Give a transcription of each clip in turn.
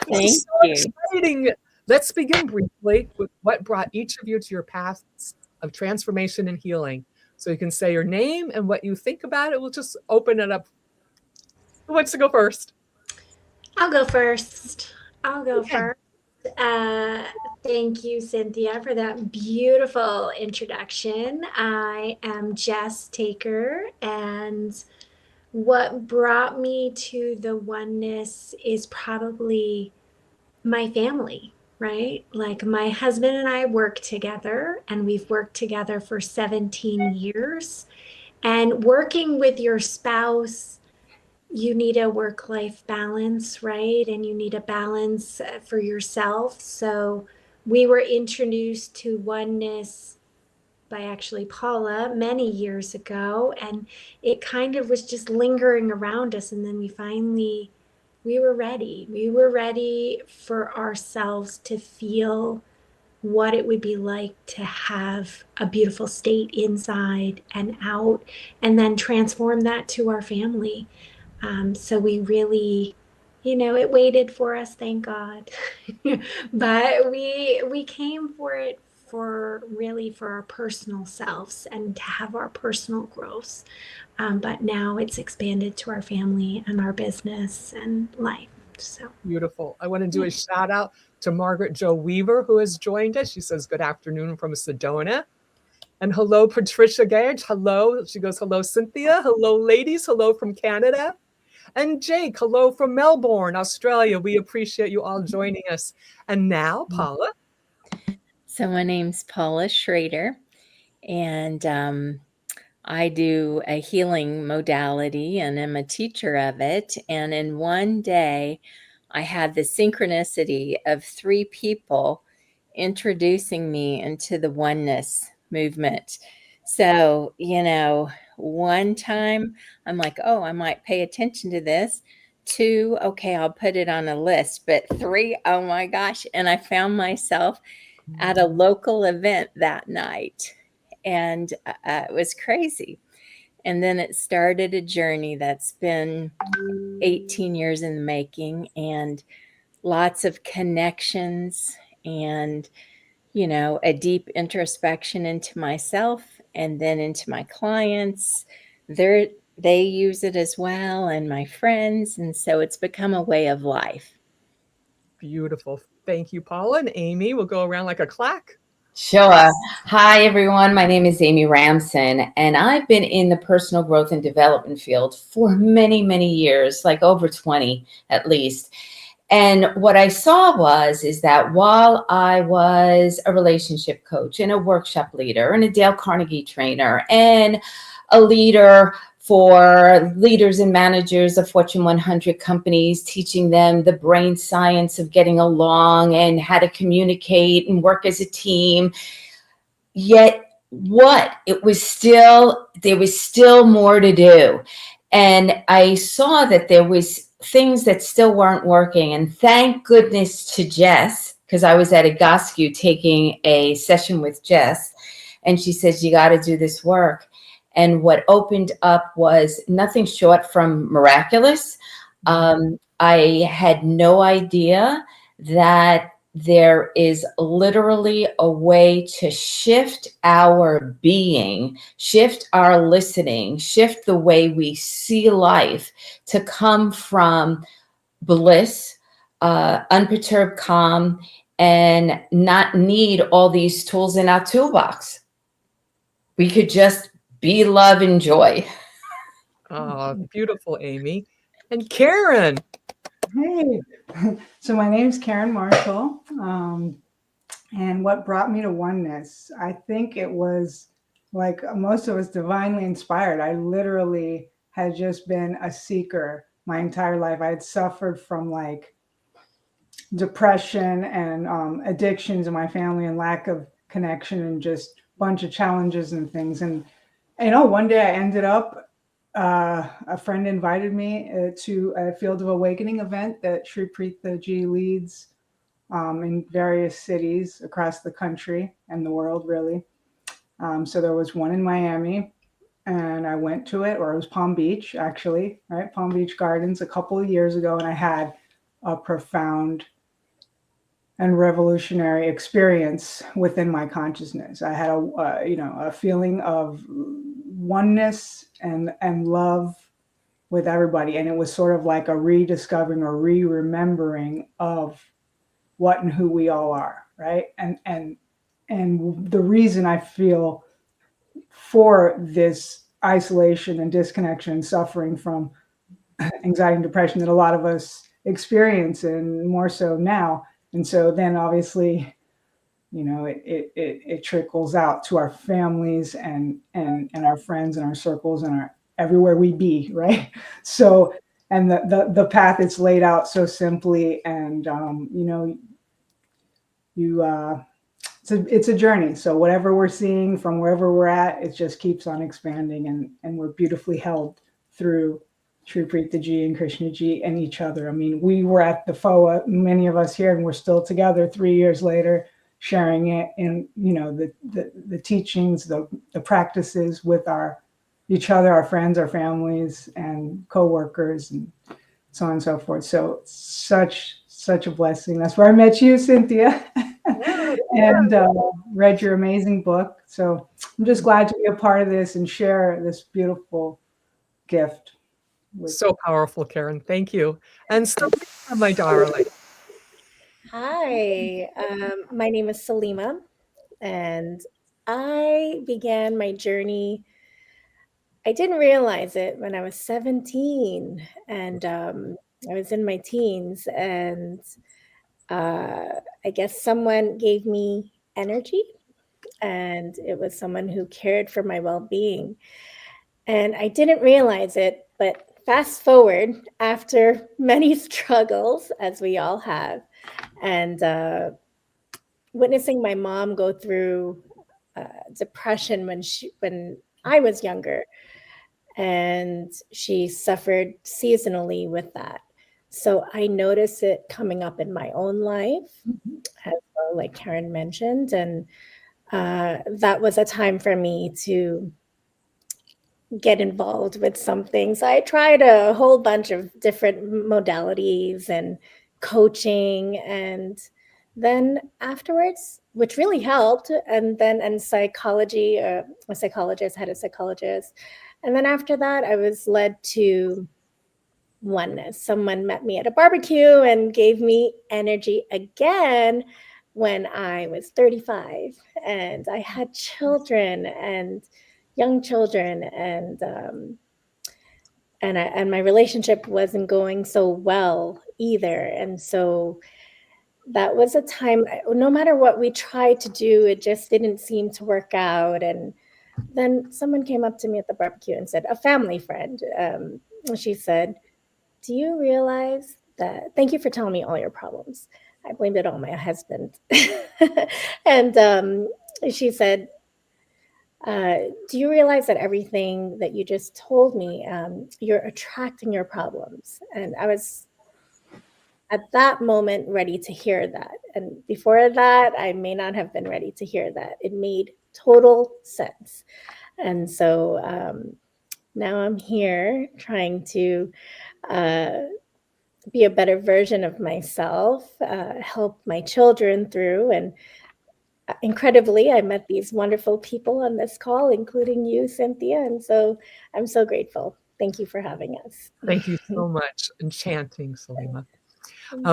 This Thank is so you. exciting. Let's begin briefly with what brought each of you to your paths of transformation and healing. So you can say your name and what you think about it. We'll just open it up. Who wants to go first? I'll go first. I'll go Okay. first. Uh, Thank you, Cynthia, for that beautiful introduction. I am Jess Taker, and what brought me to the oneness is probably my family, right? Like my husband and I work together, and we've worked together for 17 years. And working with your spouse, you need a work-life balance, right? And you need a balance for yourself. So we were introduced to oneness by actually Paula many years ago, and it kind of was just lingering around us. And then we were ready. We were ready for ourselves to feel what it would be like to have a beautiful state inside and out, and then transform that to our family. So we really, it waited for us, thank God. But we came for it for our personal selves and to have our personal growth. But now it's expanded to our family and our business and life. So Beautiful. I want to do a shout out to Margaret Jo Weaver, who has joined us. She says, good afternoon from Sedona. And hello, Patricia Gage. Hello. She goes, hello, Cynthia. Hello, ladies. Hello from Canada. And Jake, hello from Melbourne, Australia. We appreciate you all joining us. And now, Paula. So my name's Paula Schroeder, and I do a healing modality, and I'm a teacher of it. And in one day, I had the synchronicity of 3 people introducing me into the oneness movement. So, one time I'm like, oh, I might pay attention to this. 2, okay, I'll put it on a list. But 3, oh my gosh. And I found myself at a local event that night. And it was crazy. And then it started a journey that's been 18 years in the making, and lots of connections, and a deep introspection into myself and then into my clients. They use it as well, and my friends, and so it's become a way of life. Beautiful. Thank you, Paula. And Amy, we'll go around like a clack. Sure. Hi, everyone. My name is Amy Ramson, and I've been in the personal growth and development field for many, many years, like over 20 at least. And what I saw is that while I was a relationship coach and a workshop leader and a Dale Carnegie trainer and a leader for leaders and managers of Fortune 100 companies, teaching them the brain science of getting along and how to communicate and work as a team. Yet there was still more to do. And I saw that there was things that still weren't working. And thank goodness to Jess, because I was at Egoscue taking a session with Jess, and she says, you got to do this work. And what opened up was nothing short from miraculous. I had no idea that there is literally a way to shift our being, shift our listening, shift the way we see life to come from bliss, unperturbed calm, and not need all these tools in our toolbox. We could just be love and joy. Beautiful, Amy. And Karen. Hey, so my name's Karen Marshall. And what brought me to oneness? I think it was like most of us, divinely inspired. I literally had just been a seeker my entire life. I had suffered from like depression and addictions in my family and lack of connection and just a bunch of challenges and things. And one day I ended up, a friend invited me to a Field of Awakening event that Sri Preetha Ji leads in various cities across the country and the world, really. So there was one in Miami, and I went to it, or it was Palm Beach, actually, right? Palm Beach Gardens a couple of years ago, and I had a profound and revolutionary experience within my consciousness. I had a feeling of oneness and love with everybody, and it was sort of like a rediscovering or re-remembering of what and who we all are, right? And the reason I feel for this isolation and disconnection and suffering from anxiety and depression that a lot of us experience, and more so now. And so then obviously, it trickles out to our families and our friends and our circles and our everywhere we be, right? So, and the path is laid out so simply, and it's a journey. So whatever we're seeing from wherever we're at, it just keeps on expanding, and we're beautifully held through Shri Preeta Ji and Krishna Ji and each other. I mean, we were at the FOA, many of us here, and we're still together 3 years later, sharing it in, the teachings, the practices with each other, our friends, our families, and coworkers, and so on and so forth. So such a blessing. That's where I met you, Cynthia, and read your amazing book. So I'm just glad to be a part of this and share this beautiful gift. So powerful, Karen. Thank you. And Saleema, my darling. Hi, my name is Saleema, and I began my journey. I didn't realize it when I was 17, and I was in my teens, and I guess someone gave me energy, and it was someone who cared for my well-being. And I didn't realize it, but fast forward after many struggles, as we all have, and witnessing my mom go through depression when I was younger, and she suffered seasonally with that. So I noticed it coming up in my own life, as well, like Karen mentioned, and that was a time for me to get involved with some things. I tried a whole bunch of different modalities and coaching, and then afterwards, which really helped, and psychology, a psychologist, had a psychologist. And then after that, I was led to oneness. Someone met me at a barbecue and gave me energy again when I was 35, and I had children and young children, and my relationship wasn't going so well either. And so that was a time, no matter what we tried to do, it just didn't seem to work out. And then someone came up to me at the barbecue and said, a family friend, she said, do you realize that, thank you for telling me all your problems. I blamed it on my husband. And she said, do you realize that everything that you just told me, you're attracting your problems? And I was at that moment ready to hear that. And before that, I may not have been ready to hear that. It made total sense. And so now I'm here trying to be a better version of myself, help my children through. And incredibly, I met these wonderful people on this call, including you, Cynthia. And so I'm so grateful. Thank you for having us. Thank you so much. Enchanting, Saleema.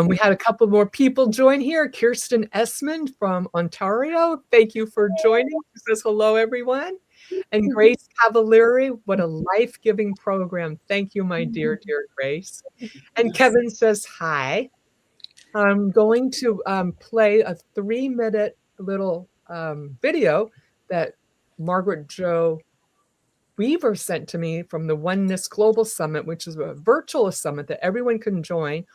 We had a couple more people join here. Kirsten Esmond from Ontario. Thank you for joining. She says hello, everyone. And Grace Cavalieri, what a life-giving program. Thank you, my dear, dear Grace. And Kevin says hi. I'm going to play a 3-minute little video that Margaret Jo Weaver sent to me from the Oneness Global Summit, which is a virtual summit that everyone can join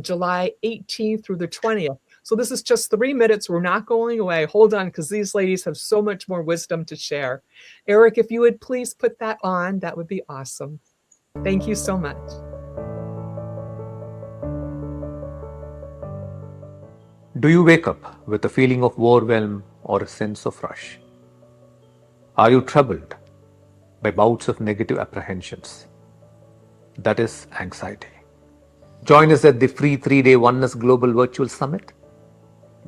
July 18th through the 20th. So this is just 3 minutes. We're not going away. Hold on, because these ladies have so much more wisdom to share. Eric, if you would please put that on, that would be awesome. Thank you so much. Do you wake up with a feeling of overwhelm or a sense of rush? Are you troubled by bouts of negative apprehensions? That is anxiety. Join us at the free 3-day Oneness Global Virtual Summit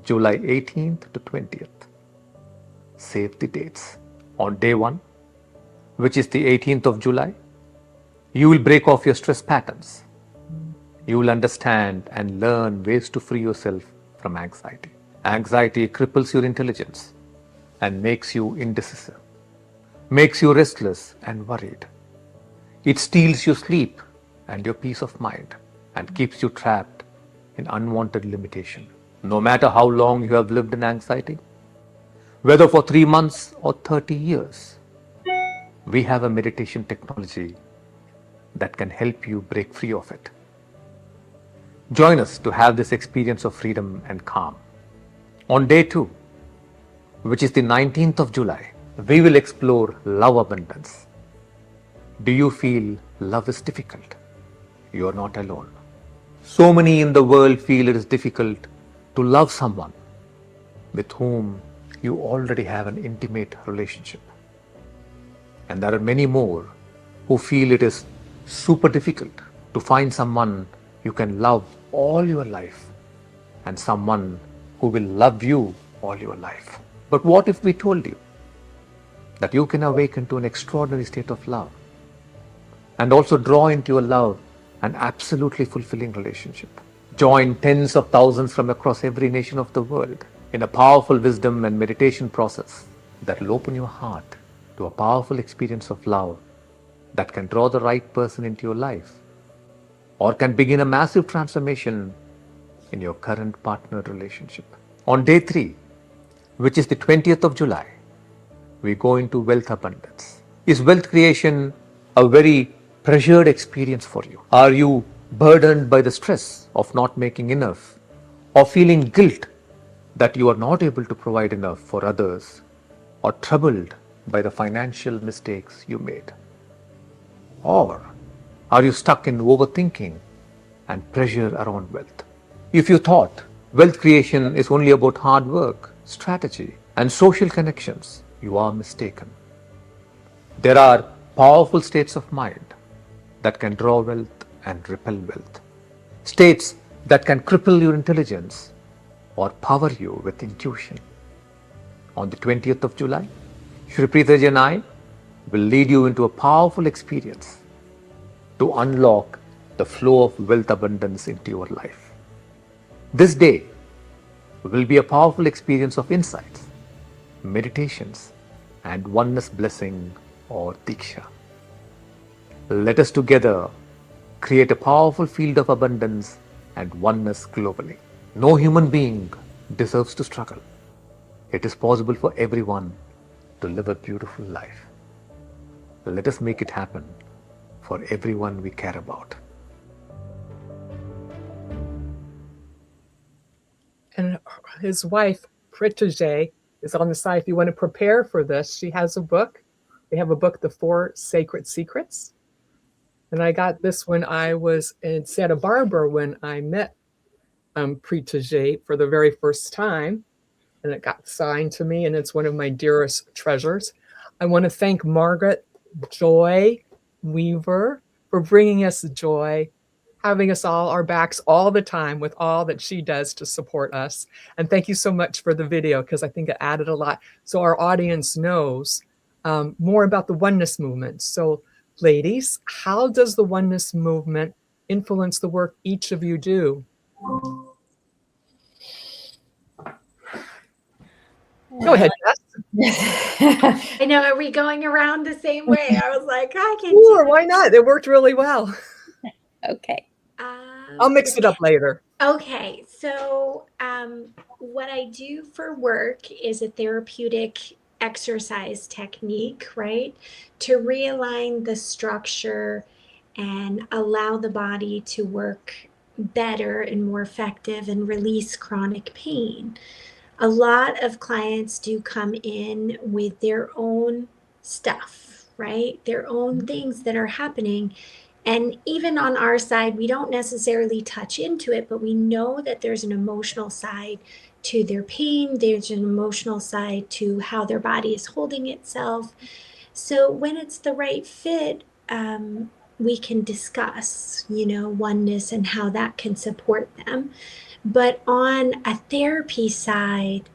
July 18th to 20th. Save the dates. On day 1, which is the 18th of July, you will break off your stress patterns. You will understand and learn ways to free yourself from anxiety. Anxiety cripples your intelligence and makes you indecisive, makes you restless and worried. It steals your sleep and your peace of mind and keeps you trapped in unwanted limitation. No matter how long you have lived in anxiety, whether for 3 months or 30 years, we have a meditation technology that can help you break free of it. Join us to have this experience of freedom and calm. On day 2, which is the 19th of July, we will explore love abundance. Do you feel love is difficult? You are not alone. So many in the world feel it is difficult to love someone with whom you already have an intimate relationship. And there are many more who feel it is super difficult to find someone you can love all your life and someone who will love you all your life. But what if we told you that you can awaken to an extraordinary state of love and also draw into your love an absolutely fulfilling relationship? Join tens of thousands from across every nation of the world in a powerful wisdom and meditation process that will open your heart to a powerful experience of love that can draw the right person into your life or can begin a massive transformation in your current partner relationship. On day 3, which is the 20th of July, we go into wealth abundance. Is wealth creation a very pressured experience for you? Are you burdened by the stress of not making enough or feeling guilt that you are not able to provide enough for others or troubled by the financial mistakes you made? Or are you stuck in overthinking and pressure around wealth? If you thought wealth creation is only about hard work, strategy, and social connections, you are mistaken. There are powerful states of mind that can draw wealth and repel wealth. States that can cripple your intelligence or power you with intuition. On the 20th of July, Shri Preetaji and I will lead you into a powerful experience to unlock the flow of wealth abundance into your life. This day will be a powerful experience of insights, meditations, and oneness blessing or diksha. Let us together create a powerful field of abundance and oneness globally. No human being deserves to struggle. It is possible for everyone to live a beautiful life. Let us make it happen for everyone we care about. And his wife, Pritaje, is on the side. If you want to prepare for this, she has a book. They have a book, The 4 Sacred Secrets. And I got this when I was in Santa Barbara when I met Pritaje for the very first time. And it got signed to me, and it's one of my dearest treasures. I want to thank Margaret Joy Weaver for bringing us joy, having us all our backs all the time with all that she does to support us. And thank you so much for the video, because I think it added a lot so our audience knows more about the Oneness Movement. So ladies, how does the Oneness Movement influence the work each of you do? Go ahead, Jess. I know, are we going around the same way? I was like, I can Sure, why not? It worked really well. Okay. I'll mix it up later. Okay, so what I do for work is a therapeutic exercise technique, right? To realign the structure and allow the body to work better and more effective and release chronic pain. A lot of clients do come in with their own stuff, right? Their own things that are happening. And even on our side, we don't necessarily touch into it, but we know that there's an emotional side to their pain. There's an emotional side to how their body is holding itself. So when it's the right fit, we can discuss, oneness and how that can support them. But on a therapy side,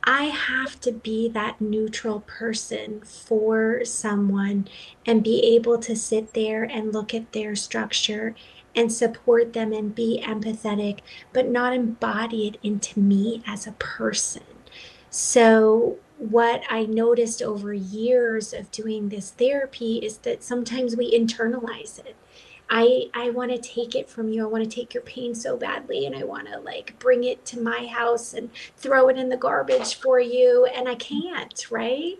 I have to be that neutral person for someone and be able to sit there and look at their structure and support them and be empathetic, but not embody it into me as a person. So, what I noticed over years of doing this therapy is that sometimes we internalize it. I want to take it from you. I want to take your pain so badly, and I want to like bring it to my house and throw it in the garbage for you, and I can't, right?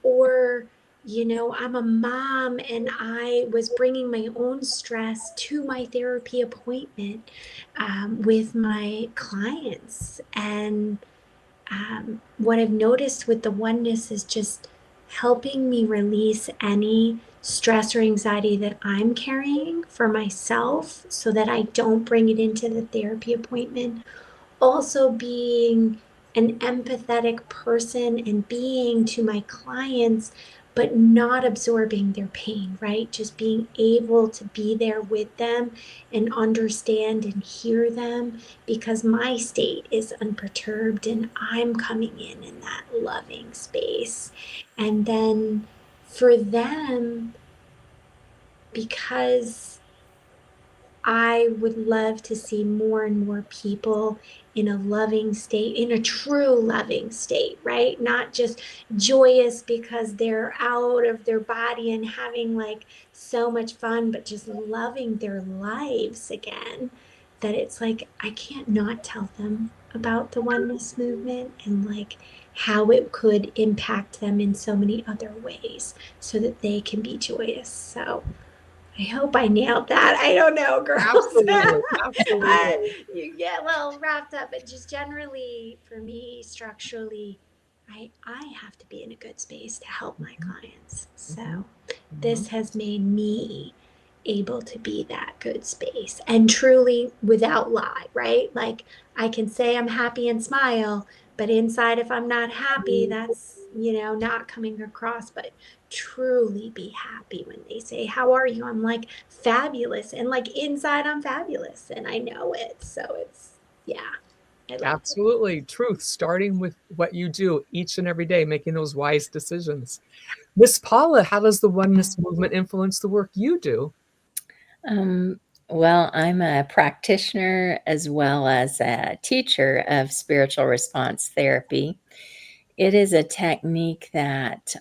Or I'm a mom and I was bringing my own stress to my therapy appointment with my clients. And what I've noticed with the oneness is just helping me release any stress or anxiety that I'm carrying for myself so that I don't bring it into the therapy appointment. Also being an empathetic person and being to my clients, but not absorbing their pain, right? Just being able to be there with them and understand and hear them, because my state is unperturbed and I'm coming in that loving space. And then for them, because I would love to see more and more people in a loving state, in a true loving state, right? Not just joyous because they're out of their body and having like so much fun, but just loving their lives again. That it's like, I can't not tell them about the oneness movement and like how it could impact them in so many other ways so that they can be joyous. So I hope I nailed that. I don't know, girls. Absolutely. Absolutely. You get a little wrapped up, but just generally for me, structurally, I have to be in a good space to help my clients. So this has made me able to be that good space and truly without lie, right? Like I can say I'm happy and smile, but inside if I'm not happy, that's, not coming across, but truly be happy when they say, "How are you?" I'm like, "Fabulous." And like inside I'm fabulous and I know it. So it's, yeah. I love Absolutely. Truth, starting with what you do each and every day, making those wise decisions. Miss Paula, how does the oneness movement influence the work you do? Well, I'm a practitioner as well as a teacher of spiritual response therapy. It is a technique that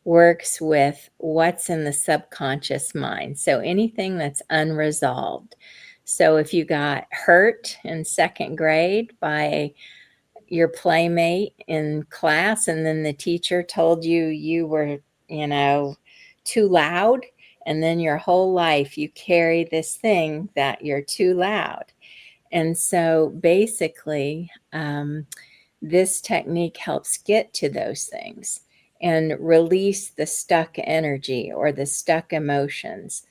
works with what's in the subconscious mind. So anything that's unresolved. So if you got hurt in second grade by your playmate in class and then the teacher told you you were, too loud, and then your whole life you carry this thing that you're too loud. And so basically, this technique helps get to those things and release the stuck energy or the stuck emotions.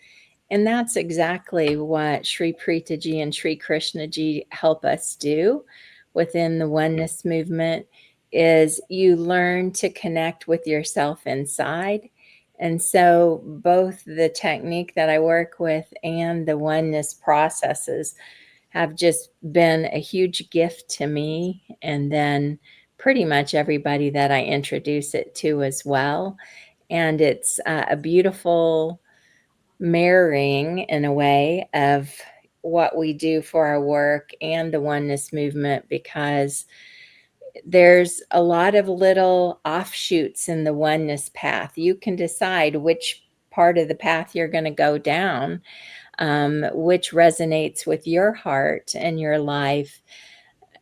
And that's exactly what Sri Preetaji and Sri Krishnaji help us do within the oneness movement is you learn to connect with yourself inside. And so both the technique that I work with and the oneness processes have just been a huge gift to me, and then pretty much everybody that I introduce it to as well. And it's a beautiful marrying in a way of what we do for our work and the oneness movement, because there's a lot of little offshoots in the oneness path. You can decide which part of the path you're going to go down, which resonates with your heart and your life.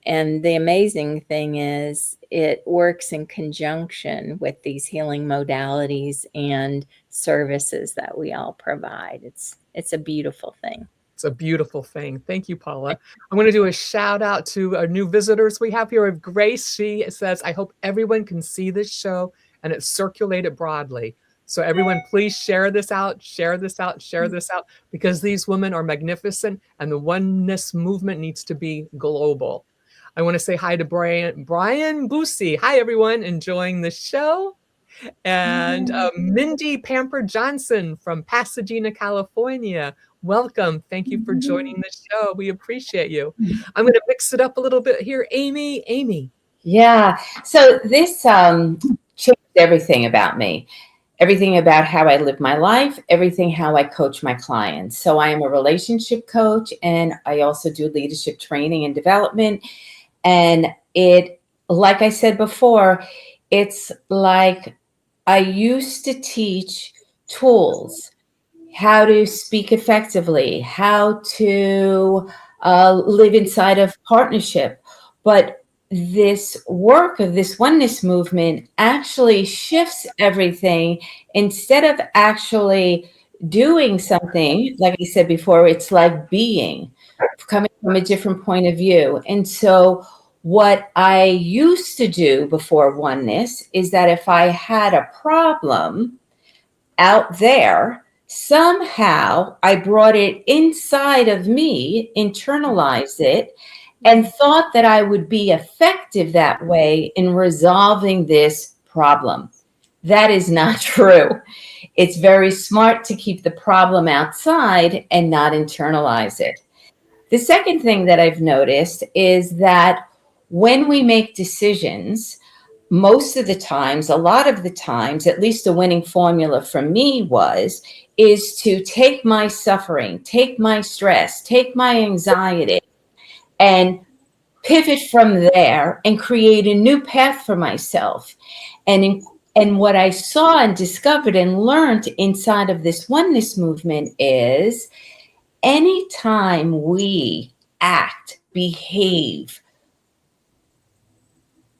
And the amazing thing is it works in conjunction with these healing modalities and services that we all provide. It's a beautiful thing. It's a beautiful thing. Thank you, Paula. I'm going to do a shout out to our new visitors we have here of Grace. She says, I hope everyone can see this show and it's circulated broadly. So everyone, please share this out, share this out, share this out, because these women are magnificent and the oneness movement needs to be global. I want to say hi to Brian Boosie. Hi, everyone. Enjoying the show. And Mindy Pamper Johnson from Pasadena, California. Welcome. Thank you for joining the show. We appreciate you. I'm going to mix it up a little bit here. Amy. Yeah. So this changed everything about me. Everything about how I live my life, everything how I coach my clients. So I am a relationship coach, and I also do leadership training and development. And it, like I said before, it's like I used to teach tools, how to speak effectively, how to live inside of partnership. But this work of this oneness movement actually shifts everything. Instead of actually doing something, like I said before, it's like being, coming from a different point of view. And so what I used to do before oneness is that if I had a problem out there, somehow I brought it inside of me, internalized it, and thought that I would be effective that way in resolving this problem. That is not true. It's very smart to keep the problem outside and not internalize it. The second thing that I've noticed is that when we make decisions, most of the times, a lot of the times, at least the winning formula for me is to take my suffering, take my stress, take my anxiety, and pivot from there and create a new path for myself. And what I saw and discovered and learned inside of this oneness movement is anytime we act, behave,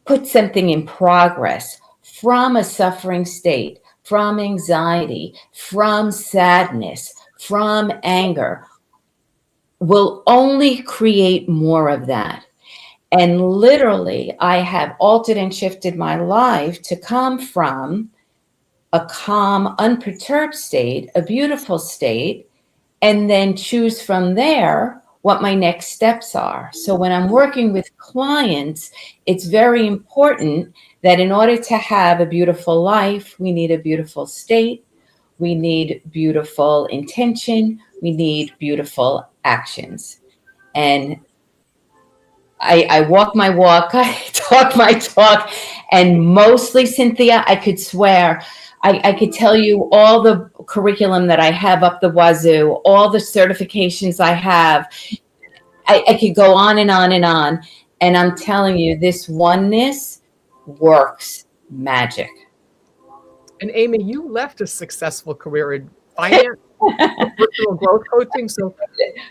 put something in progress from a suffering state, from anxiety, from sadness, from anger, will only create more of that. And literally, I have altered and shifted my life to come from a calm, unperturbed state, a beautiful state, and then choose from there what my next steps are. So when I'm working with clients, it's very important that in order to have a beautiful life, we need a beautiful state, we need beautiful intention, we need beautiful actions. And I walk my walk, I talk my talk, and mostly, Cynthia, I could swear, I could tell you all the curriculum that I have up the wazoo, all the certifications I have. I could go on and on and on. And I'm telling you, this oneness works magic. And Amy, you left a successful career in finance, personal growth coaching. So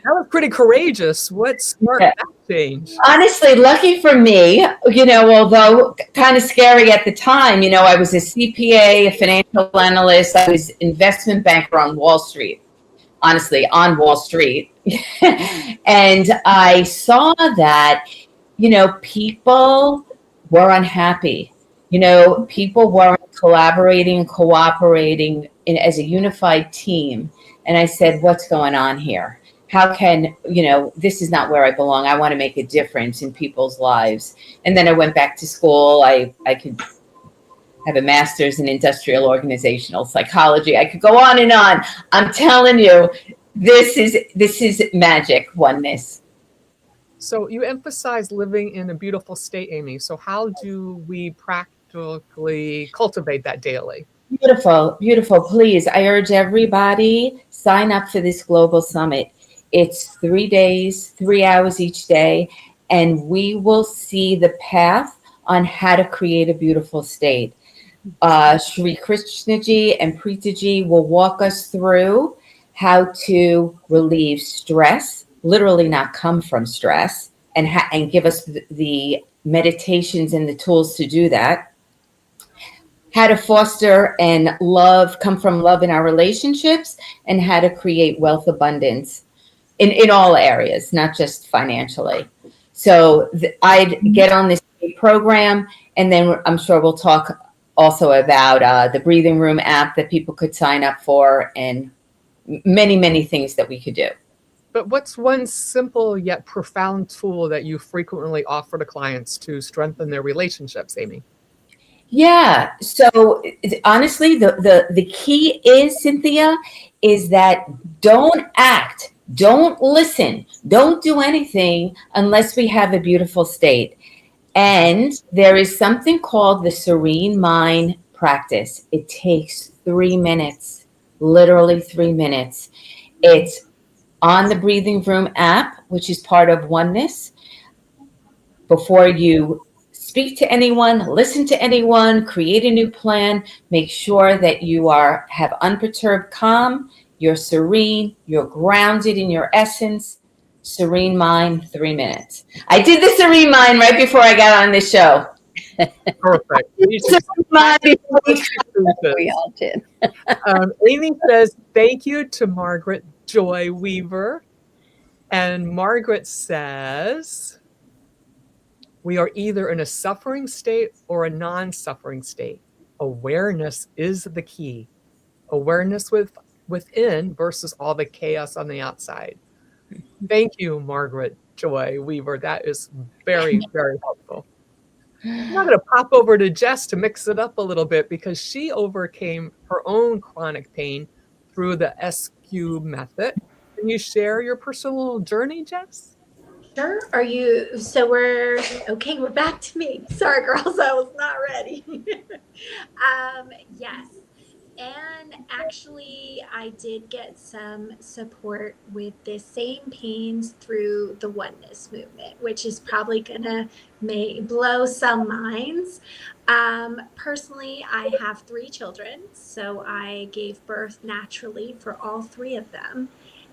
that was pretty courageous. What sparked that change? Honestly, lucky for me, although kind of scary at the time, I was a CPA, a financial analyst. I was investment banker on Wall Street, honestly, on Wall Street. And I saw that, people were unhappy. People weren't collaborating and cooperating as a unified team. And I said, what's going on here? How can, this is not where I belong. I want to make a difference in people's lives. And then I went back to school. I could have a master's in industrial organizational psychology. I could go on and on. I'm telling you, this is magic, oneness. So you emphasize living in a beautiful state, Amy. So how do we practically cultivate that daily? Beautiful, beautiful. Please, I urge everybody, sign up for this global summit. It's 3 days, 3 hours each day, and we will see the path on how to create a beautiful state. Shri Krishnaji and Preetaji will walk us through how to relieve stress, literally not come from stress, and give us the meditations and the tools to do that. How to foster and love, come from love in our relationships, and how to create wealth abundance in all areas, not just financially. So I'd get on this program, and then I'm sure we'll talk also about the breathing room app that people could sign up for, and many, many things that we could do. But what's one simple yet profound tool that you frequently offer to clients to strengthen their relationships, Amy? Yeah. So honestly, the key is, Cynthia, is that don't act, don't listen, don't do anything unless we have a beautiful state. And there is something called the serene mind practice. It takes 3 minutes, literally 3 minutes. It's on the Breathing Room app, which is part of Oneness. Before you speak to anyone, listen to anyone, create a new plan, make sure that you have unperturbed calm, you're serene, you're grounded in your essence. Serene mind, 3 minutes. I did the serene mind right before I got on this show. Perfect. Serene mind before We all did. Amy says, thank you to Margaret Joy Weaver. And Margaret says, we are either in a suffering state or a non-suffering state. Awareness is the key. Awareness within versus all the chaos on the outside. Thank you, Margaret Joy Weaver. That is very, very helpful. I'm going to pop over to Jess to mix it up a little bit because she overcame her own chronic pain through the SQ method. Can you share your personal journey, Jess? Sure. We're back to me. Sorry, girls, I was not ready. Yes. And actually, I did get some support with the same pains through the Oneness Movement, which is probably going to blow some minds. Personally, I have 3 children, so I gave birth naturally for all 3 of them.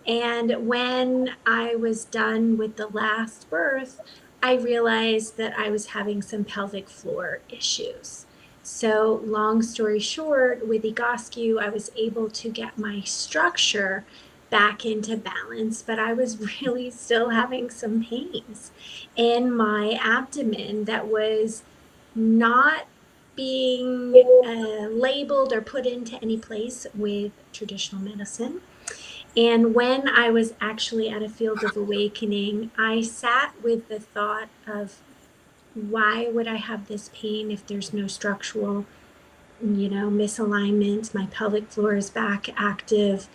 And when I was done with the last birth, I realized that I was having some pelvic floor issues. So long story short, with Egoscue, I was able to get my structure back into balance, but I was really still having some pains in my abdomen that was not being labeled or put into any place with traditional medicine. And when I was actually at a field of awakening, I sat with the thought of, why would I have this pain if there's no structural, misalignment? My pelvic floor is back active.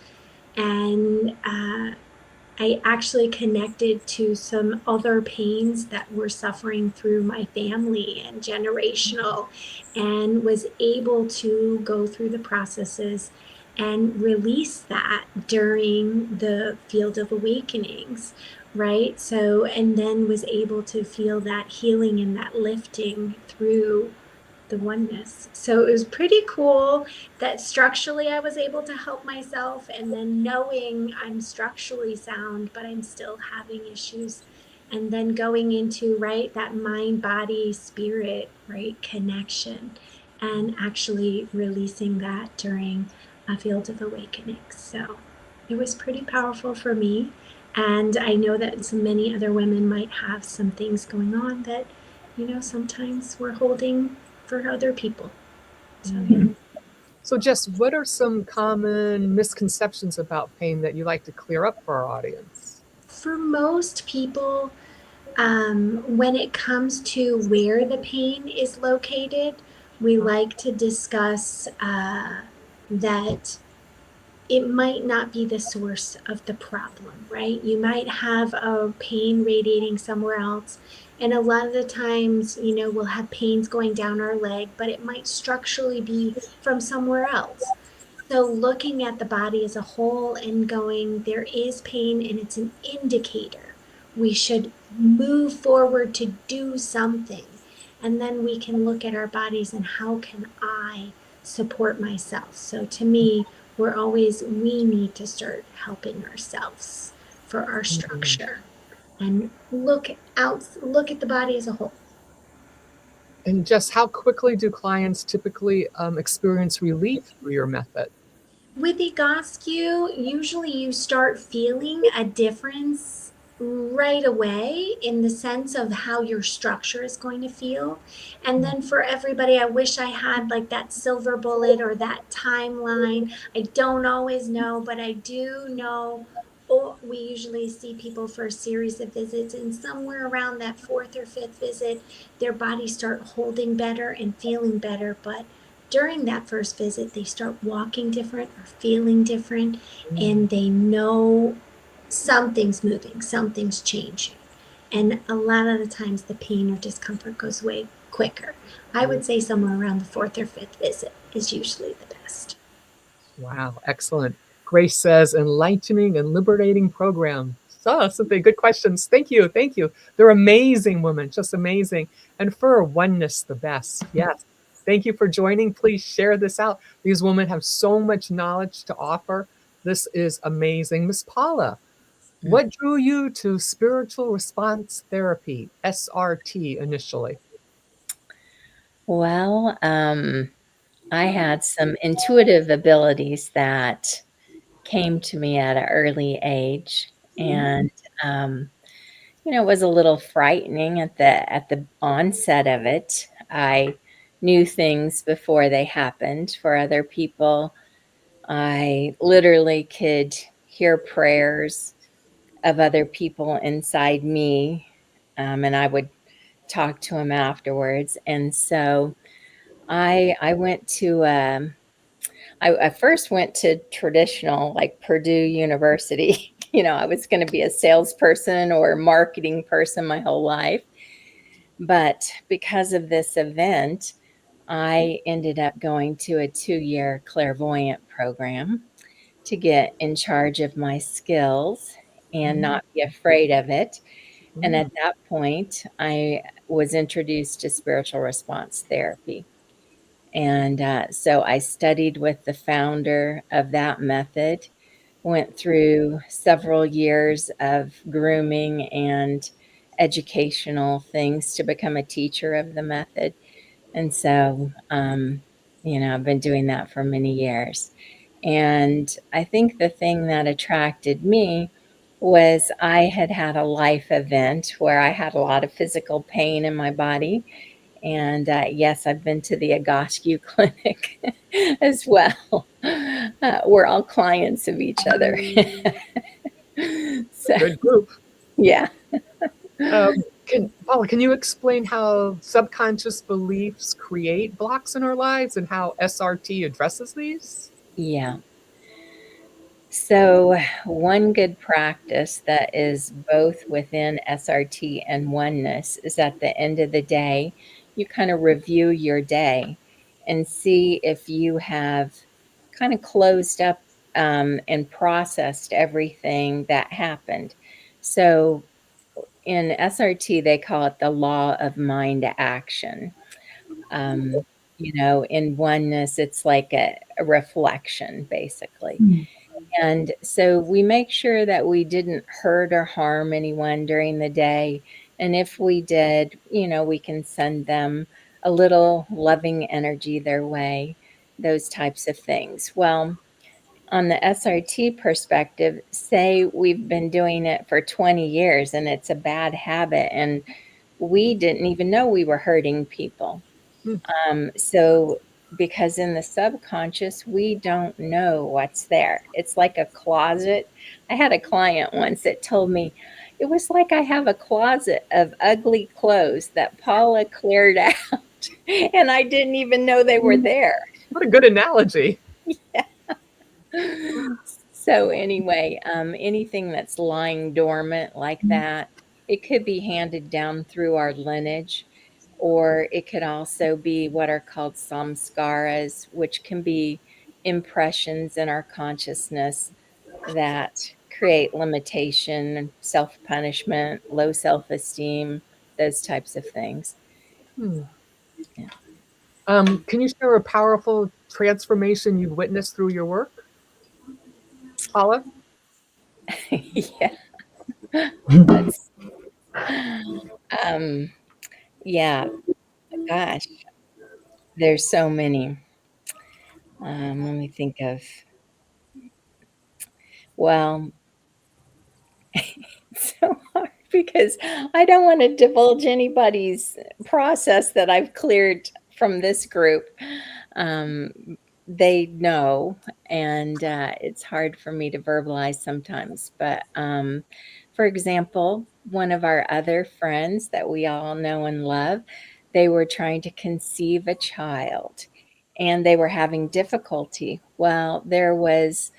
And I actually connected to some other pains that were suffering through my family and generational, and was able to go through the processes and release that during the field of awakenings, right? So, and then was able to feel that healing and that lifting through the oneness. So it was pretty cool that structurally I was able to help myself, and then knowing I'm structurally sound, but I'm still having issues. And then going into, right, that mind, body, spirit, right, connection, and actually releasing that during a field of awakening. So it was pretty powerful for me. And I know that so many other women might have some things going on that, sometimes we're holding for other people. So, yeah. So Jess, what are some common misconceptions about pain that you like to clear up for our audience? For most people, when it comes to where the pain is located, we like to discuss that it might not be the source of the problem, right? You might have a pain radiating somewhere else. And a lot of the times, we'll have pains going down our leg, but it might structurally be from somewhere else. So looking at the body as a whole and going, there is pain and it's an indicator. We should move forward to do something. And then we can look at our bodies and how can I support myself? So to me, we need to start helping ourselves for our structure and look at the body as a whole. And just how quickly do clients typically experience relief through your method? With Egoscue, usually you start feeling a difference right away in the sense of how your structure is going to feel. And then for everybody, I wish I had like that silver bullet or that timeline. I don't always know, but I do know we usually see people for a series of visits, and somewhere around that fourth or fifth visit, their bodies start holding better and feeling better. But during that first visit, they start walking different or feeling different, and they know something's moving, something's changing. And a lot of the times the pain or discomfort goes away quicker. I would say somewhere around the fourth or fifth visit is usually the best. Wow, excellent. Grace says enlightening and liberating program. So, Cynthia, good questions. Thank you. Thank you. They're amazing women, just amazing. And for oneness, the best. Yes. Thank you for joining. Please share this out. These women have so much knowledge to offer. This is amazing. Miss Paula, what drew you to spiritual response therapy, SRT, initially? Well, I had some intuitive abilities that came to me at an early age, and it was a little frightening at the onset of it. I knew things before they happened for other people. I literally could hear prayers of other people inside me, and I would talk to them afterwards. And so I went to I first went to traditional, like Purdue University. I was going to be a salesperson or marketing person my whole life. But because of this event, I ended up going to a 2-year clairvoyant program to get in charge of my skills and not be afraid of it. And at that point, I was introduced to spiritual response therapy. And so I studied with the founder of that method, went through several years of grooming and educational things to become a teacher of the method. And so, I've been doing that for many years. And I think the thing that attracted me was I had a life event where I had a lot of physical pain in my body. And yes, I've been to the Egoscue Clinic as well. We're all clients of each other. So, Good group. yeah. Paula, can you explain how subconscious beliefs create blocks in our lives and how SRT addresses these? Yeah. So one good practice that is both within SRT and oneness is at the end of the day, you kind of review your day and see if you have kind of closed up and processed everything that happened. So in SRT, they call it the law of mind action. In oneness, it's like a reflection, basically. And so we make sure that we didn't hurt or harm anyone during the day. And if we did, we can send them a little loving energy their way, those types of things. Well, on the SRT perspective, say we've been doing it for 20 years and it's a bad habit and we didn't even know we were hurting people. So because in the subconscious, we don't know what's there. It's like a closet. I had a client once that told me it was like I have a closet of ugly clothes that Paula cleared out, and I didn't even know they were there. What a good analogy. Yeah. So anyway, anything that's lying dormant like that, it could be handed down through our lineage. Or it could also be what are called samskaras, which can be impressions in our consciousness that create limitation, self-punishment, low self-esteem, those types of things. Yeah. Can you share a powerful transformation you've witnessed through your work, Paula? Yeah. Yeah. Gosh, there's so many. Let me think of. Well, it's so hard because I don't want to divulge anybody's process that I've cleared from this group. they know, and it's hard for me to verbalize sometimes. But for example, one of our other friends that we all know and love, they were trying to conceive a child, and they were having difficulty. Well, there was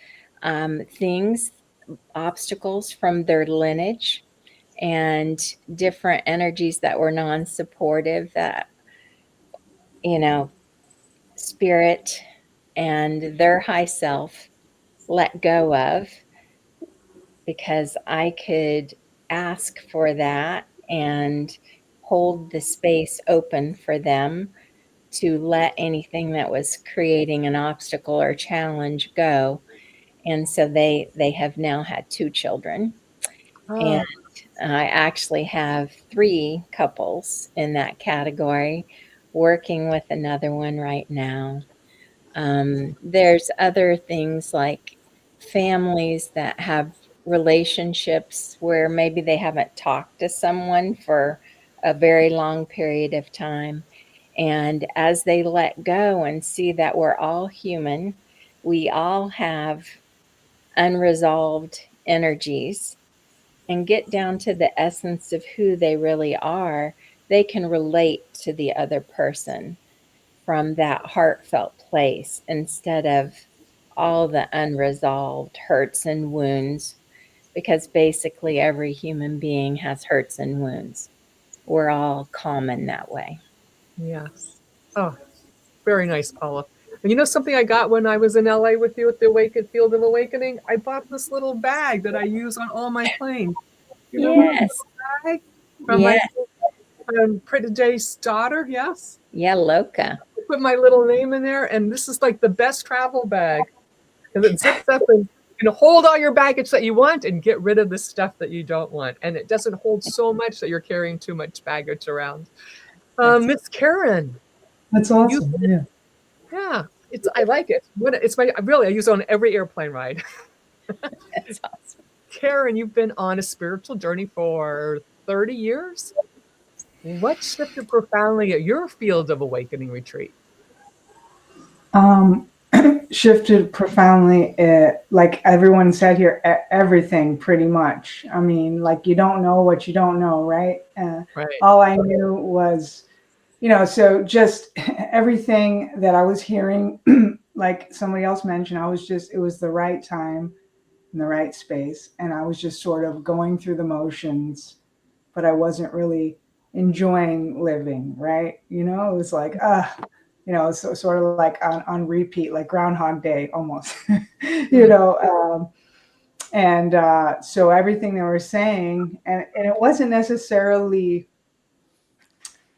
things, obstacles from their lineage, and different energies that were non-supportive, that, you know, spirit and their high self let go of, because I could ask for that and hold the space open for them to let anything that was creating an obstacle or challenge go. And so they have now had 2 children. And I actually have 3 couples in that category, working with another one right now. There's other things like families that have relationships where maybe they haven't talked to someone for a very long period of time. And as they let go and see that we're all human, we all have unresolved energies, and get down to the essence of who they really are, they can relate to the other person from that heartfelt place, instead of all the unresolved hurts and wounds, because basically every human being has hurts and wounds. We're all common that way. Yes. Oh, very nice, Paula. And you know something I got when I was in LA with you at the Field of Awakening? I bought this little bag that I use on all my planes. You remember Yes. this bag from Yeah. my Pretty Jay's daughter? Yes. Yeah, Loca. I put my little name in there, and this is like the best travel bag because it zips up and you can hold all your baggage that you want and get rid of the stuff that you don't want. And it doesn't hold so much that you're carrying too much baggage around. Miss Karen. That's awesome. Yeah, I like it. I use it on every airplane ride. That's awesome. Karen, you've been on a spiritual journey for 30 years. What shifted profoundly at your Field of Awakening retreat? Shifted profoundly, like everyone said here, everything pretty much. I mean, like, you don't know what you don't know, right? Right. All I knew was, so just everything that I was hearing, like somebody else mentioned, it was the right time in the right space. And I was just sort of going through the motions, but I wasn't really enjoying living, right? It was like, so sort of like on repeat, like Groundhog Day almost, so everything they were saying, and it wasn't necessarily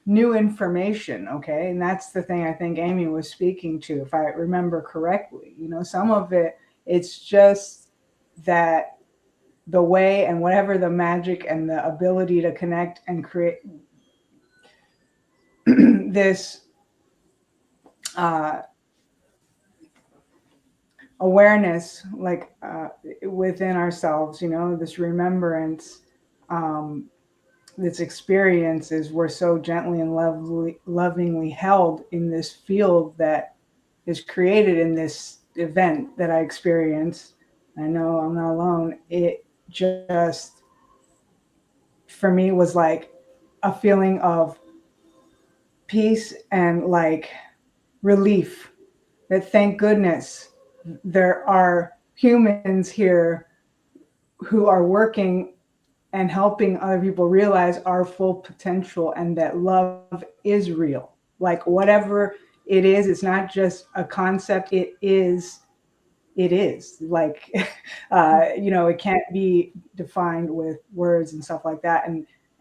new information, okay? And that's the thing I think Amy was speaking to, if I remember correctly. Some of it's just that the way and whatever the magic and the ability to connect and create this awareness, like within ourselves, this remembrance, this experiences, we're so gently and lovingly held in this field that is created in this event that I experienced. I know I'm not alone. It just, for me, was like a feeling of peace and like relief, that thank goodness there are humans here who are working and helping other people realize our full potential, and that love is real. Like, whatever it is, it's not just a concept. It is like, it can't be defined with words and stuff like that.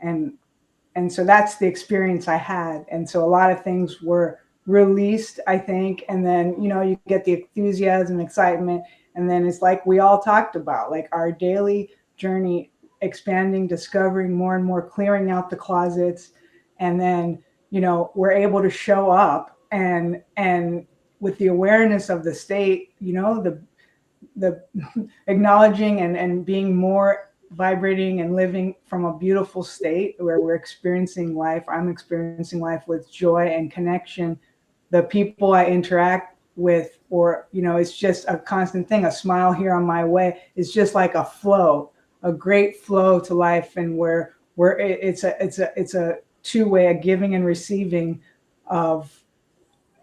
And so that's the experience I had. And so a lot of things were released, I think. And then, you get the enthusiasm, excitement. And then it's like we all talked about, like our daily journey, expanding, discovering more and more, clearing out the closets. And then, we're able to show up and with the awareness of the state, the acknowledging and being more vibrating and living from a beautiful state where we're experiencing life. I'm experiencing life with joy and connection. The people I interact with, or, you know, it's just a constant thing. A smile here on my way is just like a flow, a great flow to life. And where it's a two-way, a giving and receiving of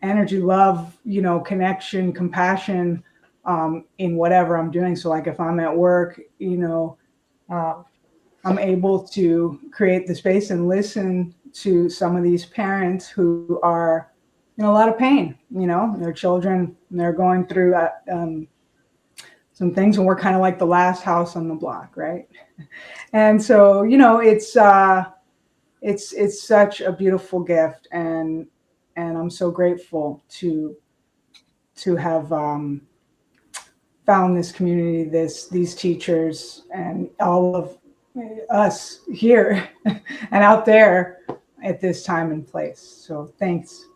energy, love, you know, connection, compassion, in whatever I'm doing. So like if I'm at work, you know, I'm able to create the space and listen to some of these parents who are in a lot of pain, you know, their children, they're going through some things, and we're kind of like the last house on the block, right? And so, you know, it's such a beautiful gift, and I'm so grateful to have found this community, these teachers, and all of us here and out there at this time and place. So thanks.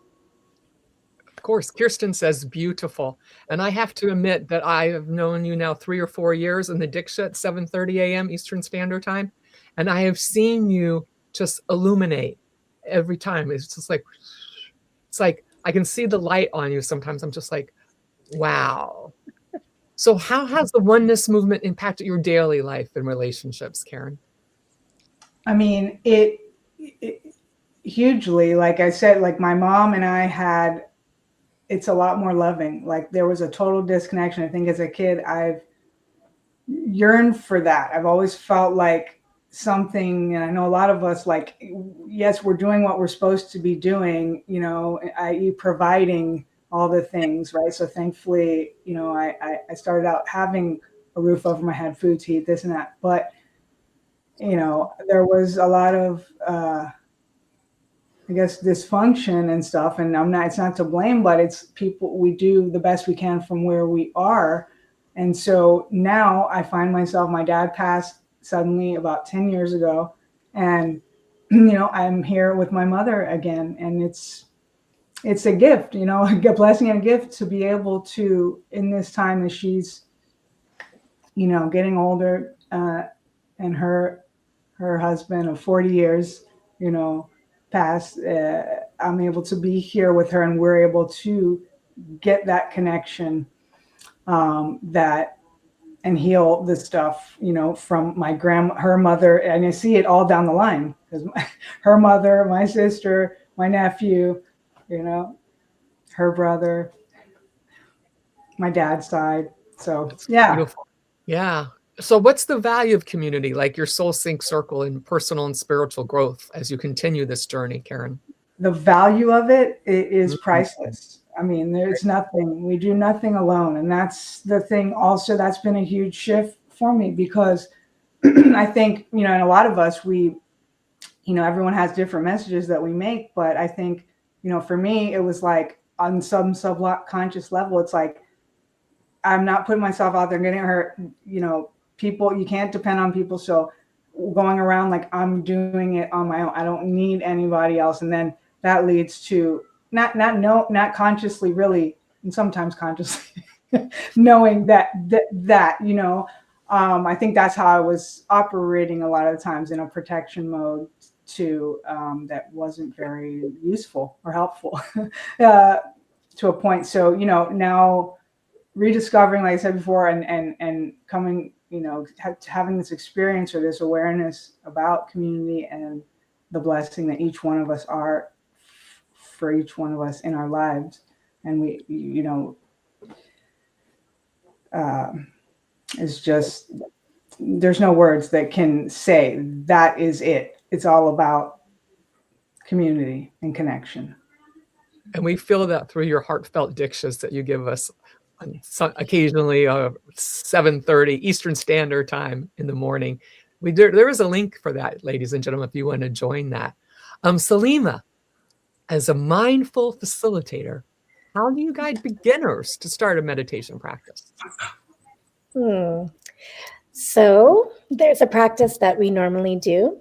Of course, Kirsten says beautiful. And I have to admit that I have known you now 3 or 4 years in the Diksha at 7:30 a.m. Eastern Standard Time. And I have seen you just illuminate every time. It's just like, it's like I can see the light on you sometimes. I'm just like, wow. So how has the Oneness Movement impacted your daily life and relationships, Karen? I mean, it hugely. Like I said, like my mom and I had, it's a lot more loving. Like there was a total disconnection. I think as a kid, I've yearned for that. I've always felt like something, and I know a lot of us, like, yes, we're doing what we're supposed to be doing, you know, i.e. providing all the things, right? So thankfully, you know, I started out having a roof over my head, food to eat, this and that. But, you know, there was a lot of, I guess, dysfunction and stuff. And it's not to blame, but it's people, we do the best we can from where we are. And so now I find myself, my dad passed suddenly about 10 years ago. And, you know, I'm here with my mother again. And it's a gift, you know, a blessing and a gift to be able to, in this time as she's, you know, getting older, and her husband of 40 years, you know, passed, I'm able to be here with her, and we're able to get that connection, and heal the stuff, you know, from her mother. And I see it all down the line, because her mother, my sister, my nephew, you know, her brother, my dad's side. So That's yeah. beautiful. Yeah. So what's the value of community, like your soul sync circle, in personal and spiritual growth as you continue this journey, Karen? The value of it is priceless. I mean, there's nothing, we do nothing alone. And that's the thing also, that's been a huge shift for me, because I think, you know, and a lot of us, we, you know, everyone has different messages that we make, but I think, you know, for me, it was like on some subconscious level, it's like, I'm not putting myself out there getting hurt. You know, people, you can't depend on people. So going around like I'm doing it on my own, I don't need anybody else. And then that leads to not consciously, really, and sometimes consciously knowing that, you know, I think that's how I was operating a lot of times, in a protection mode too, that wasn't very useful or helpful to a point. So, you know, now rediscovering, like I said before, and coming, you know, having this experience or this awareness about community and the blessing that each one of us are for each one of us in our lives. And we, you know, it's just, there's no words that can say that is it. It's all about community and connection. And we feel that through your heartfelt dikshas that you give us occasionally, 7:30 Eastern Standard Time in the morning. There is a link for that, ladies and gentlemen, if you want to join that. Saleema, as a mindful facilitator, how do you guide beginners to start a meditation practice? So there's a practice that we normally do,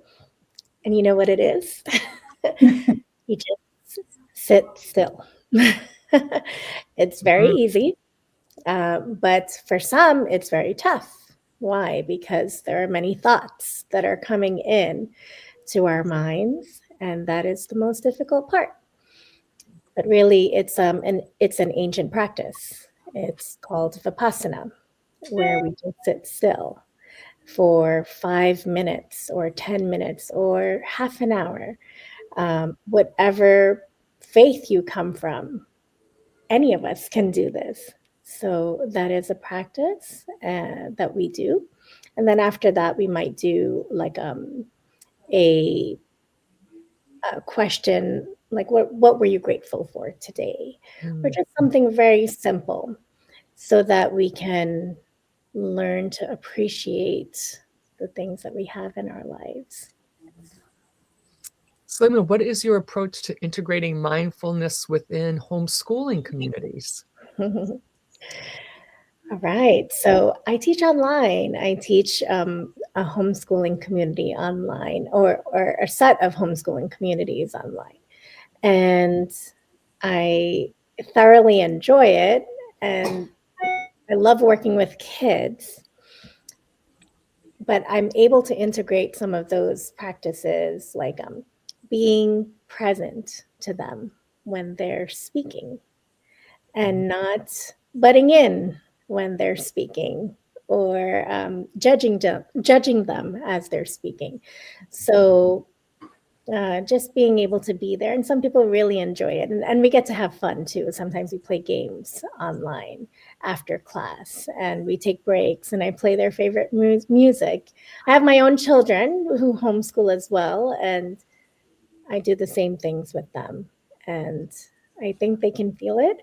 and you know what it is? You just sit still. It's very easy, but for some, it's very tough. Why? Because there are many thoughts that are coming in to our minds, and that is the most difficult part. But really, it's an ancient practice. It's called Vipassana, where we just sit still for 5 minutes or 10 minutes or half an hour, whatever faith you come from. Any of us can do this. So that is a practice that we do. And then after that, we might do like a question, like what were you grateful for today? Or just something very simple so that we can learn to appreciate the things that we have in our lives. Saleema, what is your approach to integrating mindfulness within homeschooling communities? All right. So I teach online. I teach a homeschooling community online, or a set of homeschooling communities online. And I thoroughly enjoy it. And I love working with kids. But I'm able to integrate some of those practices, like being present to them when they're speaking and not butting in when they're speaking, or judging them as they're speaking. So just being able to be there. And some people really enjoy it. And we get to have fun too. Sometimes we play games online after class, and we take breaks, and I play their favorite music. I have my own children who homeschool as well, and I do the same things with them. And I think they can feel it.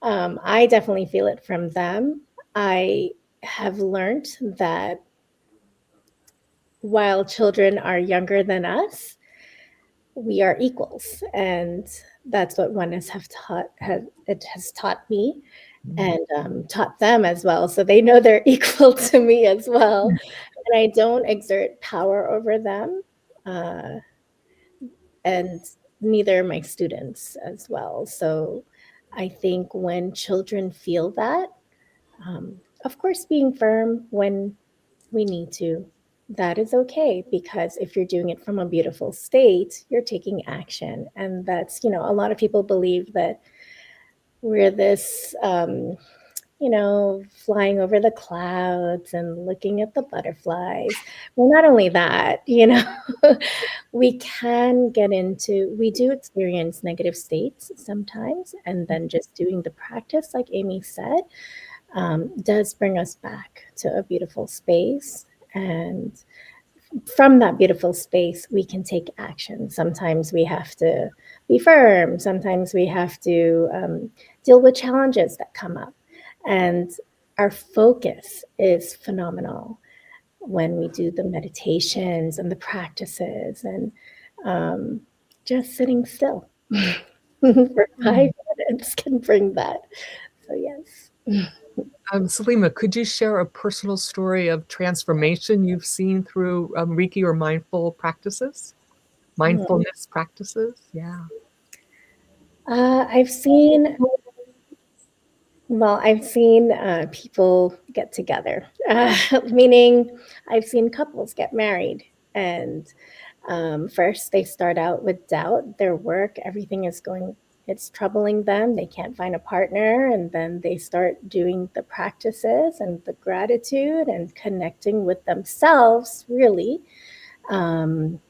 I definitely feel it from them. I have learned that while children are younger than us, we are equals, and that's what Oneness has taught me, and taught them as well. So they know they're equal to me as well, and I don't exert power over them, and neither my students as well. So I think when children feel that, of course, being firm when we need to, that is okay, because if you're doing it from a beautiful state, you're taking action. And that's, a lot of people believe that we're this, flying over the clouds and looking at the butterflies. Well, not only that, we do experience negative states sometimes. And then just doing the practice, like Amy said, does bring us back to a beautiful space. And from that beautiful space, we can take action. Sometimes we have to be firm. Sometimes we have to deal with challenges that come up. And our focus is phenomenal when we do the meditations and the practices, and just sitting still for 5 minutes can bring that. So yes. Saleema, could you share a personal story of transformation you've seen through Reiki or mindfulness practices? Yeah. I've seen people get together, meaning I've seen couples get married, and first they start out with doubt. Their work, everything it's troubling them. They can't find a partner, and then they start doing the practices and the gratitude and connecting with themselves, really, and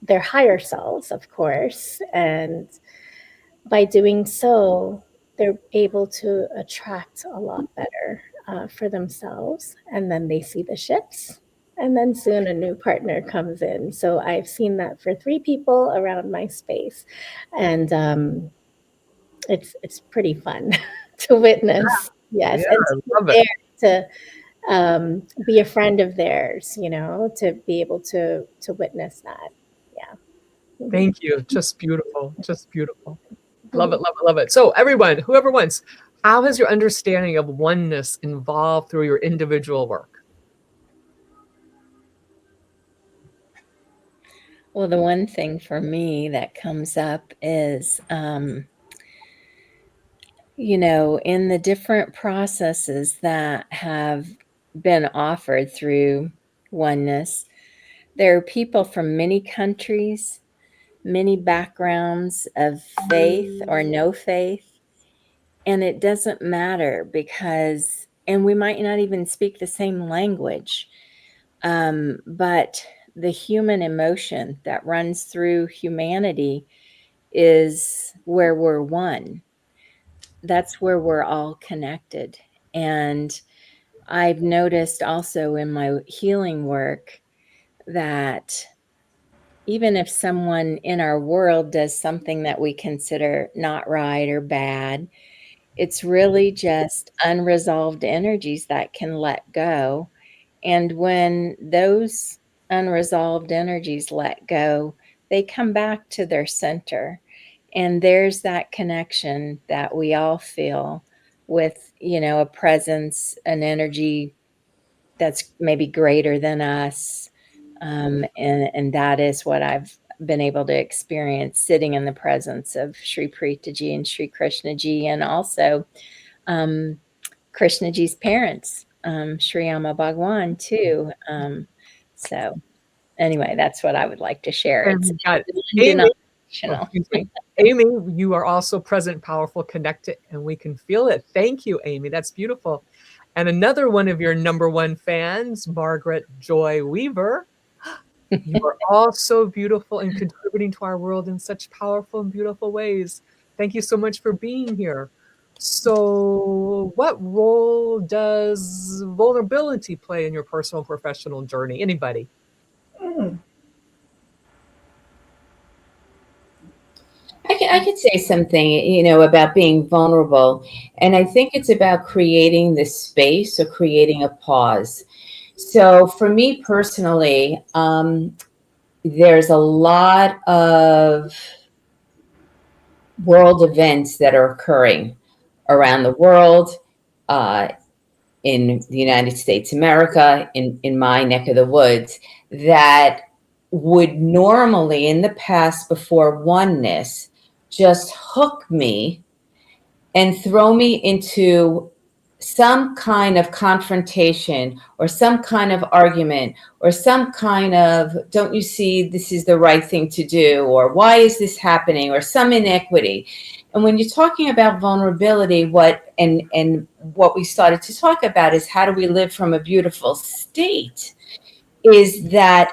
their higher selves, of course. And by doing so, they're able to attract a lot better for themselves. And then they see the shifts, and then soon a new partner comes in. So I've seen that for 3 people around my space. And it's pretty fun to witness. Yes. Yeah, And I love it. to be a friend of theirs, to be able to witness that. Yeah. Thank you. Just beautiful. Just beautiful. Love it, love it, love it. So everyone, whoever wants, how has your understanding of oneness evolved through your individual work? Well, the one thing for me that comes up is, in the different processes that have been offered through oneness, there are people from many countries many backgrounds of faith or no faith. And it doesn't matter because, and we might not even speak the same language, but the human emotion that runs through humanity is where we're one. That's where we're all connected. And I've noticed also in my healing work that even if someone in our world does something that we consider not right or bad, it's really just unresolved energies that can let go. And when those unresolved energies let go, they come back to their center. And there's that connection that we all feel with, a presence, an energy that's maybe greater than us. And that is what I've been able to experience sitting in the presence of Sri Preetaji and Sri Krishnaji, and also Krishnaji's parents, Sri Amma Bhagwan too. So anyway, that's what I would like to share. And It's we've got Amy. non-denominational. Amy, you are also present, powerful, connected, and we can feel it. Thank you, Amy. That's beautiful. And another one of your number one fans, Margaret Joy Weaver. You are all so beautiful and contributing to our world in such powerful and beautiful ways. Thank you so much for being here. So what role does vulnerability play in your personal and professional journey? Anybody? I could say something, about being vulnerable. And I think it's about creating this space or creating a pause. So for me personally, there's a lot of world events that are occurring around the world, in the United States of America, in my neck of the woods, that would normally in the past before oneness just hook me and throw me into some kind of confrontation or some kind of argument or some kind of, don't you see this is the right thing to do, or why is this happening, or some inequity. And when you're talking about vulnerability, what we started to talk about is how do we live from a beautiful state, is that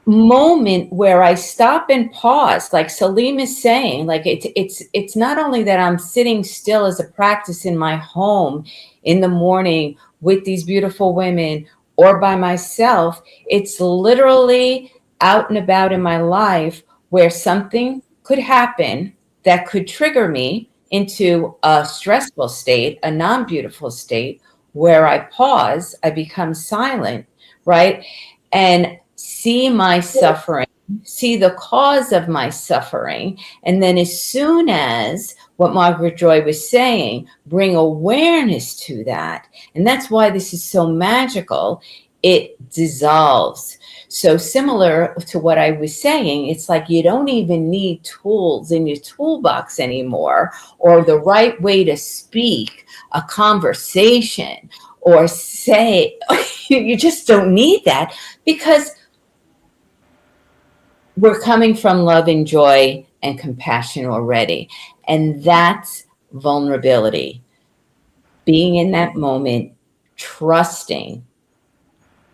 moment where I stop and pause, like Saleema is saying, like it's not only that I'm sitting still as a practice in my home in the morning with these beautiful women or by myself, it's literally out and about in my life where something could happen that could trigger me into a stressful state, a non-beautiful state, where I pause, I become silent, right? And see my suffering, see the cause of my suffering. And then as soon as, what Margaret Joy was saying, bring awareness to that. And that's why this is so magical. It dissolves. So similar to what I was saying, it's like you don't even need tools in your toolbox anymore, or the right way to speak a conversation, or say, you just don't need that, because we're coming from love and joy and compassion already. And that's vulnerability. Being in that moment, trusting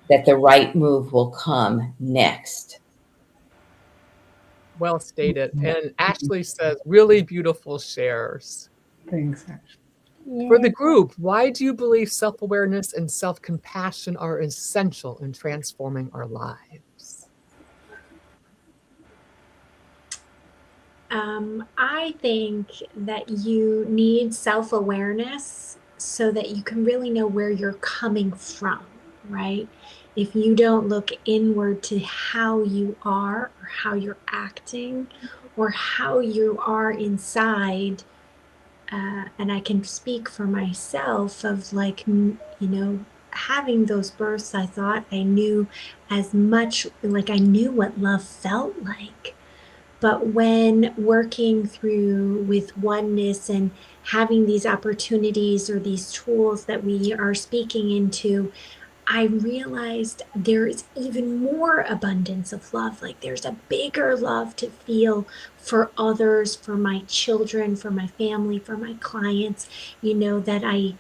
that the right move will come next. Well stated. And Ashley says, really beautiful shares. Thanks, Ashley. For the group, why do you believe self-awareness and self-compassion are essential in transforming our lives? I think that you need self-awareness so that you can really know where you're coming from, right? If you don't look inward to how you are or how you're acting or how you are inside, and I can speak for myself of having those births, I thought I knew as much, like I knew what love felt like. But when working through with oneness and having these opportunities or these tools that we are speaking into, I realized there's even more abundance of love. Like there's a bigger love to feel for others, for my children, for my family, for my clients, that I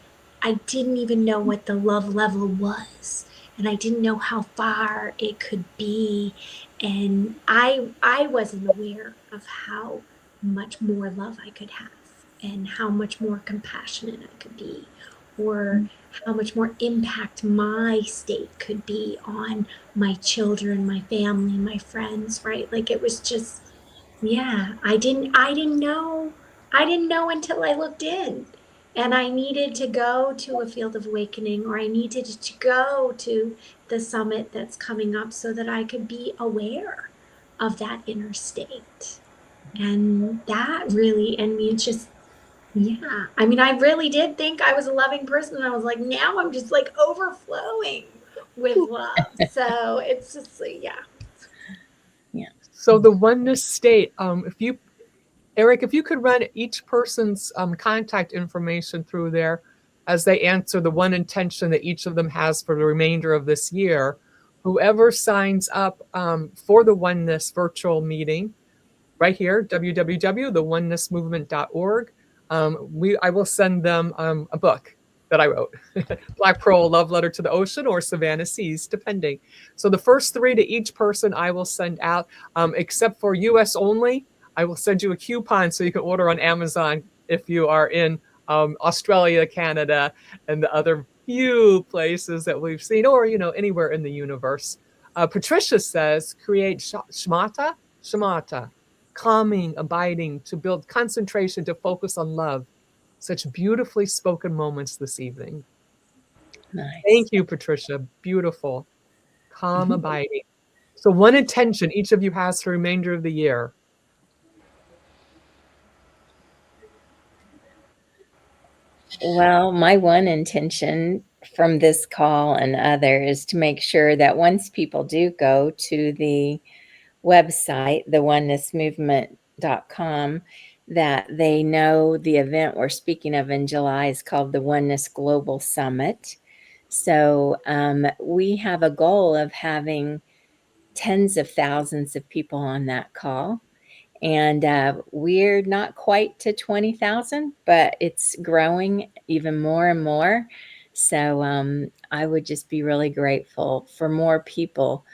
didn't even know what the love level was. And I didn't know how far it could be. And I wasn't aware of how much more love I could have and how much more compassionate I could be, or how much more impact my state could be on my children, my family, my friends, right? Like it was just, yeah, I didn't know until I looked in. And I needed to go to a field of awakening, or I needed to go to the summit that's coming up so that I could be aware of that inner state. And that really, it's just, yeah. I mean, I really did think I was a loving person. And I was like, now I'm just like overflowing with love. So it's just like, yeah. Yeah. So the oneness state, Eric, if you could run each person's contact information through there as they answer the one intention that each of them has for the remainder of this year, whoever signs up for the oneness virtual meeting, right here, www.theonenessmovement.org. I will send them a book that I wrote, Black Pearl, Love Letter to the Ocean, or Savannah Seas, depending. So the first 3 to each person I will send out, except for US only. I will send you a coupon so you can order on Amazon if you are in Australia, Canada, and the other few places that we've seen, or anywhere in the universe. Patricia says, create shamatha, calming, abiding, to build concentration, to focus on love. Such beautifully spoken moments this evening. Nice. Thank you, Patricia. Beautiful. Calm, abiding. So one intention each of you has for the remainder of the year. Well, my one intention from this call and other is to make sure that once people do go to the website, theonenessmovement.com, that they know the event we're speaking of in July is called the Oneness Global Summit. So we have a goal of having tens of thousands of people on that call. And we're not quite to 20,000, but it's growing even more and more. So I would just be really grateful for more people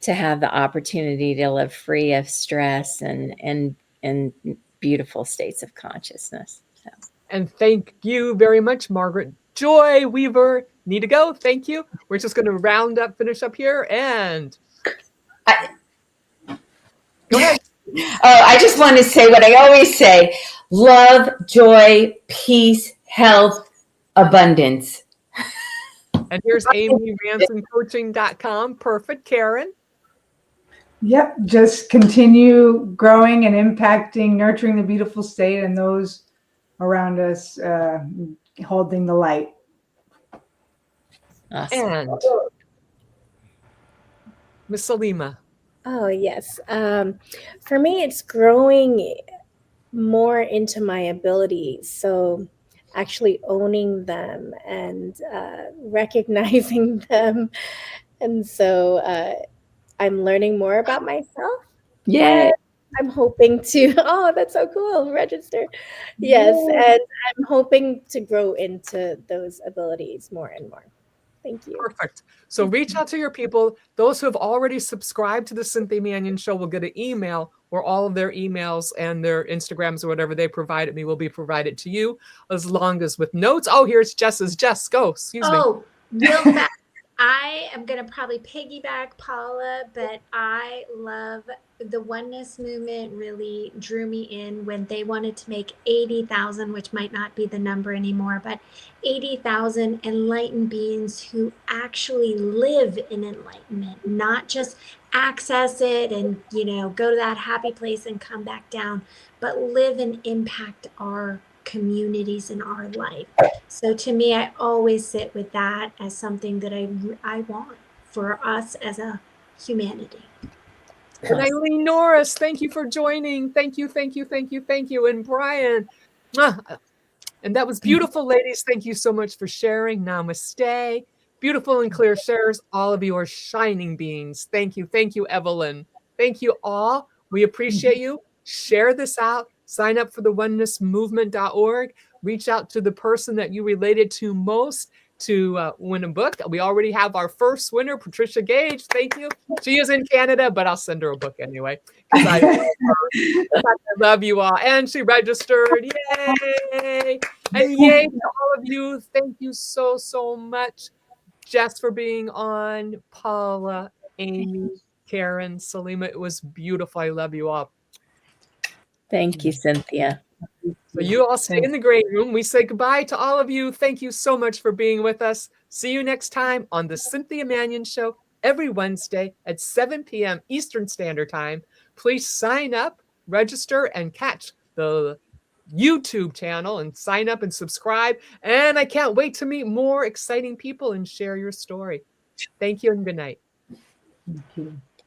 to have the opportunity to live free of stress and beautiful states of consciousness. So. And thank you very much, Margaret. Joy Weaver, need to go. Thank you. We're just going to finish up here, and go ahead. I just want to say what I always say: love, joy, peace, health, abundance. And here's Amy, RamsonCoaching.com. Perfect. Karen? Yep, just continue growing and impacting, nurturing the beautiful state and those around us, holding the light. Awesome. And Miss Saleema. Oh, yes. For me, it's growing more into my abilities. So actually owning them and recognizing them. And so I'm learning more about myself. Yay. I'm hoping to, oh, that's so cool, register. Yes, and I'm hoping to grow into those abilities more and more. Thank you. Perfect. So reach out to your people. Those who have already subscribed to the Cynthia Manion Show will get an email where all of their emails and their Instagrams or whatever they provided me will be provided to you, as long as with notes. Oh, here's Jess's. Jess, go. Excuse me. Oh, real fast. I am going to probably piggyback Paula, but I love the Oneness Movement. Really drew me in when they wanted to make 80,000, which might not be the number anymore, but 80,000 enlightened beings who actually live in enlightenment, not just access it and, go to that happy place and come back down, but live and impact our communities in our life. So to me, I always sit with that as something that I want for us as a humanity. And Eileen Norris, thank you for joining. Thank you. And Brian. And that was beautiful, ladies. Thank you so much for sharing. Namaste. Beautiful and clear shares. All of you are shining beings. Thank you. Thank you, Evelyn. Thank you all. We appreciate you. Share this out. Sign up for the onenessmovement.org. Reach out to the person that you related to most to win a book. We already have our first winner, Patricia Gage. Thank you. She is in Canada, but I'll send her a book anyway because I love her. I love you all. And she registered. Yay! And yay to all of you. Thank you so, so much. Jess for being on, Paula, Amy, Karen, Saleema. It was beautiful. I love you all. Thank you, Cynthia. So you all stay in the green room. We say goodbye to all of you. Thank you so much for being with us. See you next time on the Cynthia Manion Show every Wednesday at 7 p.m. Eastern Standard Time. Please sign up, register, and catch the YouTube channel and sign up and subscribe. And I can't wait to meet more exciting people and share your story. Thank you and good night. Thank you.